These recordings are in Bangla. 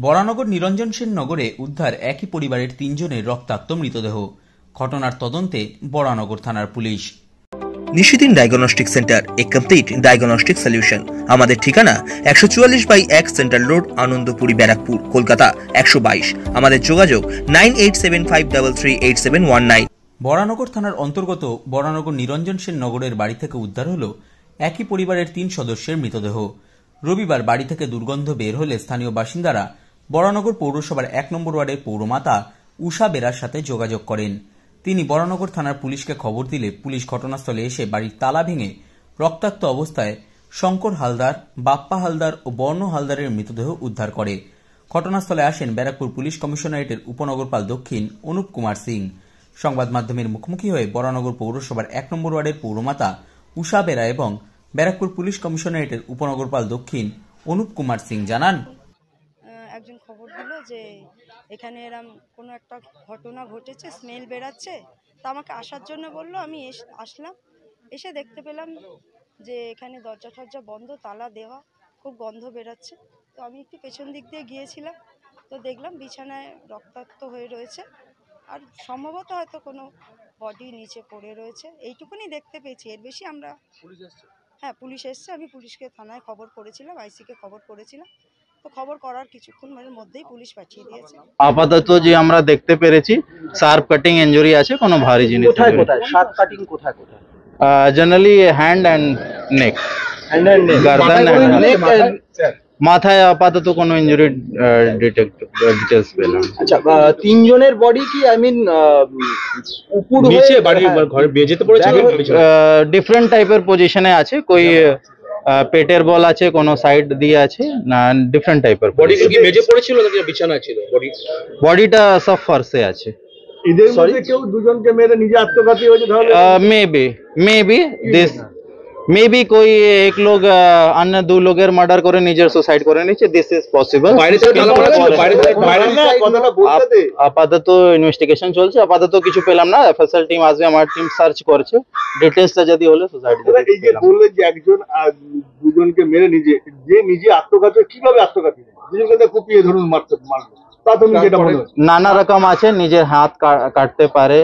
বরানগর নিরঞ্জন সেন নগরে উদ্ধার একই পরিবারের ৩ জনের রক্তাক্ত মৃতদেহ। ঘটনার তদন্তে বরানগর থানার পুলিশ। নিশিদিন ডায়াগনস্টিক সেন্টার, এ কমপ্লিট ডায়াগনস্টিক সলিউশন। আমাদের ঠিকানা 144/1 সেন্ট্রাল রোড, আনন্দপুরি, ব্যারাকপুর, কলকাতা 122। আমাদের যোগাযোগ 9875338719। বরানগর থানার অন্তর্গত বরানগর নিরঞ্জন সেন নগরের বাড়ি থেকে উদ্ধার হল একই পরিবারের ৩ সদস্যের মৃতদেহ। রবিবার বাড়ি থেকে দুর্গন্ধ বের হলে স্থানীয় বাসিন্দারা বরানগর পৌরসভার ১ নম্বর ওয়ার্ডের পৌরমাতা উষা বেরার সাথে যোগাযোগ করেন। তিনি বরানগর থানার পুলিশকে খবর দিলে পুলিশ ঘটনাস্থলে এসে বাড়ির তালা ভেঙে রক্তাক্ত অবস্থায় শঙ্কর হালদার, বাপ্পা হালদার ও বর্ণ হালদারের মৃতদেহ উদ্ধার করে। ঘটনাস্থলে আসেন ব্যারাকপুর পুলিশ কমিশনারেটের উপনগরপাল দক্ষিণ অনুপ কুমার সিং। সংবাদ মাধ্যমের মুখোমুখি হয়ে বরানগর পৌরসভার ১ নম্বর ওয়ার্ডের পৌরমাতা উষা বেরা এবং ব্যারাকপুর পুলিশ কমিশনারেটের উপনগরপাল দক্ষিণ অনুপ কুমার সিং জানান, একজন খবর দিল যে এখানে এরম কোনো একটা ঘটনা ঘটেছে, স্মেল বেরাচ্ছে। তো আমাকে আসার জন্য বললো, আমি আসলাম। এসে দেখতে পেলাম যে এখানে দরজা টরজা বন্ধ, তালা দেওয়া, খুব গন্ধ বেরাচ্ছে। তো আমি একটু পেছন দিক দিয়ে গিয়েছিলাম, তো দেখলাম বিছানায় রক্তাক্ত হয়ে রয়েছে, আর সম্ভবত হয়তো কোনো বডি নিচে পড়ে রয়েছে, এইটুকুনি দেখতে পেয়েছি। এর বেশি আমরা হ্যাঁ, পুলিশ এসছে। আমি পুলিশকে থানায় খবর করেছিলাম, আইসিকে খবর করেছিলাম। তো খবর করার কিছুক্ষণের মধ্যেই পুলিশ পাঠিয়ে দিয়েছে। আপাতত যে আমরা দেখতে পেরেছি শার্প কাটিং ইনজুরি আছে, কোনো ভারী জিনিস কোথায় কোথায় শার্প কাটিং কোথায় কোথায়? জেনারেলি হ্যান্ড এন্ড নেক, গার্দন এন্ড মাথায় আপাতত কোনো ইনজুরি ডিটেইলস পেলাম। আচ্ছা, ৩ জনের বডি কি উপর নিচে বাড়ি ঘরে বেজেতে পড়েছে, ডিফারেন্ট টাইপের পজিশনে আছে, কই পেটের বল আছে, কোনো সাইড দিয়ে আছে, না ডিফারেন্ট টাইপের। বডি কি মেজে পড়েছিল নাকি বিছানায় ছিল? বডিটা সব ফার্সে আছে। এদের মধ্যে কেউ দুজনকে মেরে নিজে আত্মঘাতী হয়েছে তাহলে? মেবি कोई एक लोग अन्य 2 লোকের মার্ডার করে নিজের সুসাইড করে নিচ্ছে। This is possible. বাইরে থেকে তালা মারা ছিল, বাইরে কথাটা বলতে দে। আপাতত ইনভেস্টিগেশন চলছে, আপাতত কিছু পেলাম না। এফএসএল টিম আসবে, আমার টিম সার্চ করছে, ডিটেইলসটা যদি হলে সুসাইড। এই যে বললে যে একজন দুজনকে মেরে নিজে আত্মঘাতী, কিভাবে আত্মঘাতী? দুজনকে কুপিয়ে ধরুন মারলো, নানা রকম আছে, নিজের হাত কাটতে পারে,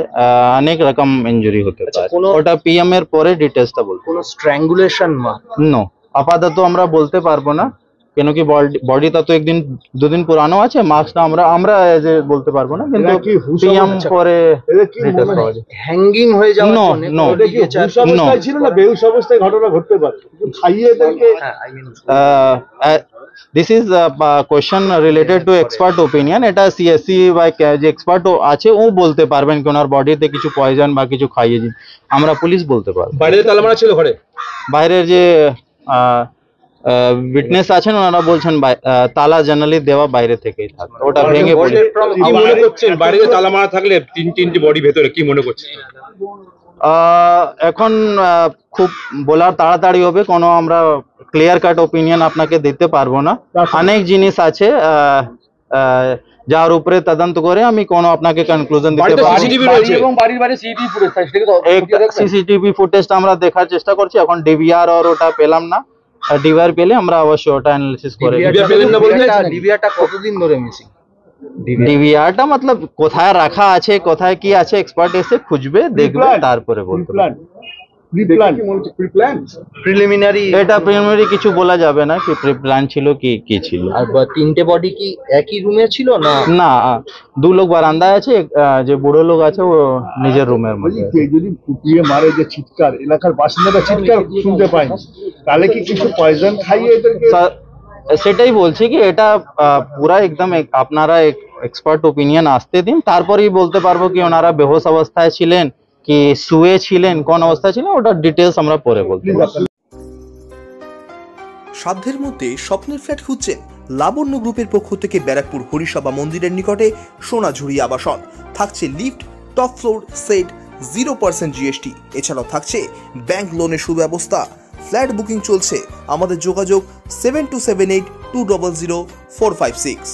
অনেক রকম ইনজুরি হতে পারে। ওটা পিএম এর পরে ডিটেইলসটা বলবো। কোনো স্ট্র্যাঙ্গুলেশন নো, আপাতত আমরা বলতে পারবো না, কেন কি বডিটা তো 1-2 দিন পুরানো আছে। মার্কসটা আমরা যে বলতে পারবো না, কিন্তু পিএম পরে ডিটেইলস পাওয়া যায়। হ্যাঙ্গিং হয়ে যাওয়া নো ছিল না, বেহুশ অবস্থায় ঘটনা ঘটতে পারে, খাইয়ে এদেরকে। This is a question related to expert opinion. এটা সিএসসি বা যে এক্সপার্ট আছে ও বলতে পারবেন কি ওনার বডিতে কিছু পয়জন বা কিছু খাইয়েছে, আমরা পুলিশ বলতে পারবো। বাইরে তালা মারা ছিল ঘরে? বাইরের যে উইটনেস আছেন ওনারা বলছেন তালা জেনারেলি দেওয়া বাইরে থেকেই থাকে, ওটা ভেঙে পড়ে। কি মনে করছেন বাইরে তালা মারা থাকলে 3টি বডি ভেতরে, কি মনে করছেন? এখন খুব বলার তাড়াতাড়ি হবে, কোনো আমরা ক্লিয়ার কাট ওপিনিয়ন আপনাকে দিতে পারবো না। অনেক জিনিস আছে যার উপরে তদন্ত করে আমি কোনো আপনাকে কনক্লুশন দিতে পারবো। এবং বাড়ির বাইরে সিসিটিভি ফুটেজটা আমরা দেখার চেষ্টা করছি, এখন ডিভিআর আর ওটা পেলাম না। ডিভিআর পেলে আমরা অবশ্যই ওটা অ্যানালিসিস করে। ডিভিআরটা কতদিন ধরে মিসিং? ডিভিআরটা মতলব কোথায় রাখা আছে, কোথায় কি আছে, এক্সপার্ট এসে খুঁজবে, দেখবে, তারপরে বলতে পারবে। প্রিলিমিনারি, এটা প্রিলিমিনারি কিছু বলা যাবে না কি প্রি প্ল্যান ছিল কি ছিল। আর 3টে বডি কি একই রুমে ছিল? না 2 লোক বারান্দায় আছে, যে বুড়ো লোক আছে ও নিজের রুমের মধ্যে। যদি কুপিয়ে মারে, যে চিৎকার, এলাকার বাসিন্দারা চিৎকার শুনতে পায়, তাহলে কি কিছু পয়জন খাইয়ে এদেরকে? সেটাই বলছি কি এটা পুরা একদম আপনারা এক্সপার্ট ওপিনিয়ন আসতে দিন, তারপরেই বলতে পারবো কি ওনারা বেহোশ অবস্থায় ছিলেন কি শুয়ে ছিলেন, কোন অবস্থায় ছিলেন, ওটা ডিটেইলস আমরা পরে বলতে পারবো। সাধ্যের মধ্যে স্বপ্নের ফ্ল্যাট খুঁজছেন? লাবণ্য গ্রুপের পক্ষ থেকে ব্যারাকপুর হরিসভা মন্দিরের নিকটে সোনাঝুরি আবাসন থাকছে। Lift, top floor, set, 0% GST. এছাড়াও থাকছে ব্যাংক লোনের সুব্যবস্থা। ফ্ল্যাট বুকিং চলছে। আমাদের যোগাযোগ 7278200456।